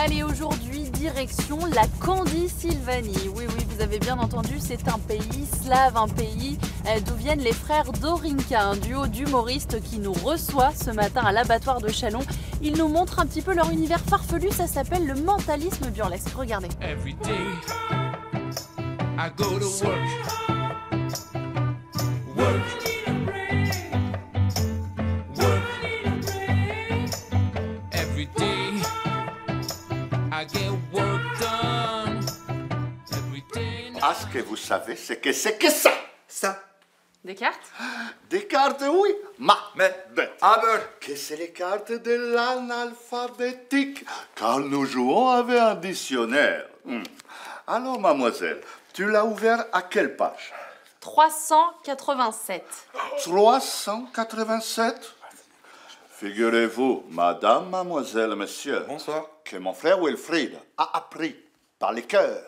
Allez, aujourd'hui, direction la Candie-Sylvanie. Oui, vous avez bien entendu, c'est un pays slave, un pays d'où viennent les frères Dorinka, un duo d'humoristes qui nous reçoit ce matin à l'abattoir de Châlons. Ils nous montrent un petit peu leur univers farfelu, ça s'appelle le mentalisme burlesque. Regardez. Every day, I go to work. Every day, I get work done. Every day. Ah, ce que vous savez, c'est que ça. Ça. Des cartes? Des cartes, oui. Mais, Bête. aber, Que c'est les cartes de l'analphabétique, car nous jouons avec un dictionnaire. Alors, mademoiselle, tu l'as ouvert à quelle page? 387. 387. Figurez-vous, madame, mademoiselle, monsieur, bonsoir. que mon frère Wilfried a appris par les cœurs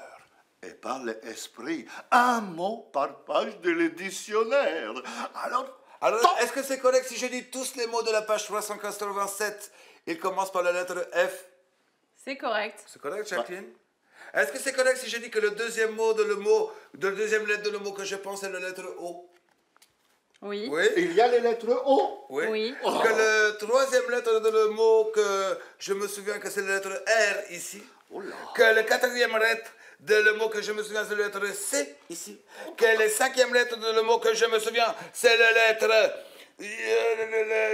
et par l'esprit un mot par page de le dictionnaire. Alors, Est-ce que c'est correct si je dis tous les mots de la page 387, ils commencent par la lettre F? C'est correct. C'est correct, Jacqueline? Est-ce que c'est correct si je dis que le deuxième mot de la deuxième lettre de le mot que je pense est la lettre O? Oui. Oui. il y a les lettres O. Oui. Oui. Que le troisième lettre de le mot que je me souviens que c'est la lettre R ici. Oh là. Que le quatrième lettre de le mot que je me souviens c'est la lettre C ici. Que le cinquième lettre de le mot que je me souviens c'est la lettre...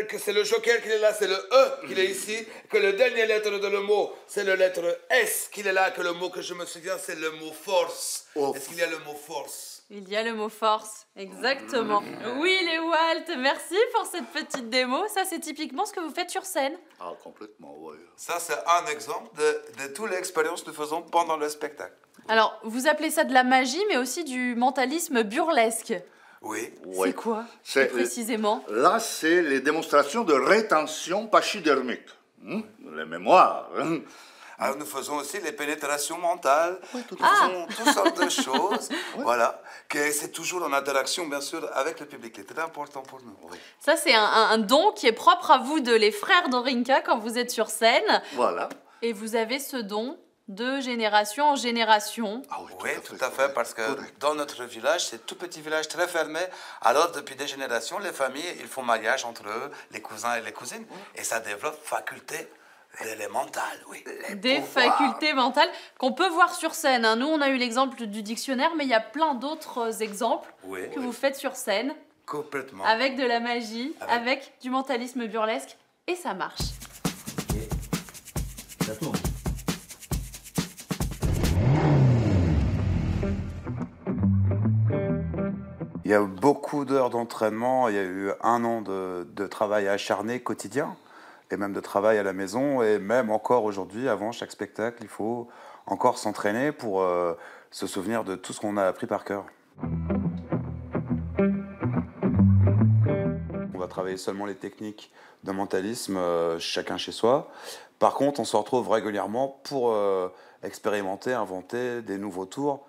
que c'est le joker qui est là, c'est le E qui est ici. Que le dernier lettre de le mot c'est la lettre S qui est là. Que le mot que je me souviens c'est le mot force. Oh. Est-ce qu'il y a le mot force? Il y a le mot force, exactement. Oui, les Walt, merci pour cette petite démo. Ça, c'est typiquement ce que vous faites sur scène. Ah, complètement, oui. Ça, c'est un exemple de toute l'expérience que nous faisons pendant le spectacle. Alors, vous appelez ça de la magie, mais aussi du mentalisme burlesque. Oui. C'est quoi, C'est- plus précisément? Là, c'est les démonstrations de rétention pachydermique. Les mémoires. Alors, nous faisons aussi les pénétrations mentales. Nous Ah. faisons toutes sortes de choses. Voilà. Que c'est toujours en interaction, bien sûr, avec le public. C'est très important pour nous. Ça, c'est un don qui est propre à vous, de les frères Dorinka, quand vous êtes sur scène. Voilà. Et vous avez ce don de génération en génération. Ah Oui, tout à fait, parce que dans notre village, c'est un tout petit village très fermé. Alors, depuis des générations, les familles, ils font mariage entre eux, les cousins et les cousines. Et ça développe faculté élémentale, oui. Des facultés mentales qu'on peut voir sur scène, hein. Nous, on a eu l'exemple du dictionnaire, mais il y a plein d'autres exemples Oui. que vous faites sur scène, Complètement. avec de la magie, avec du mentalisme burlesque, et ça marche. Ça tourne. Il y a eu beaucoup d'heures d'entraînement, il y a eu 1 an de travail acharné quotidien, et même de travail à la maison, et même encore aujourd'hui, avant chaque spectacle, il faut encore s'entraîner pour se souvenir de tout ce qu'on a appris par cœur. On va travailler seulement les techniques de mentalisme, chacun chez soi. Par contre, on se retrouve régulièrement pour expérimenter, inventer des nouveaux tours.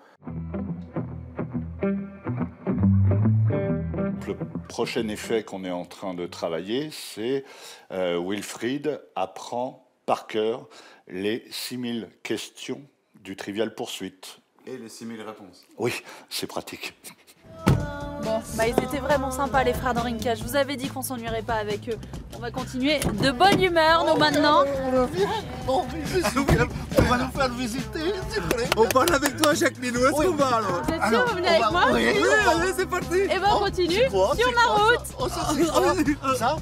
Le prochain effet qu'on est en train de travailler, c'est Wilfried apprend par cœur les 6000 questions du Trivial Poursuite. Et les 6000 réponses. Oui, c'est pratique. Bon, bah ils étaient vraiment sympas, les frères Dorinka. Je vous avais dit qu'on s'ennuierait pas avec eux. On va continuer de bonne humeur, nous, maintenant. On va nous faire visiter, on parle avec toi, Jacqueline, où est-ce qu'on va alors? Vous êtes sûr, vous venez avec moi? Oui, Allez, c'est parti. Et ben on continue sur la route. Ça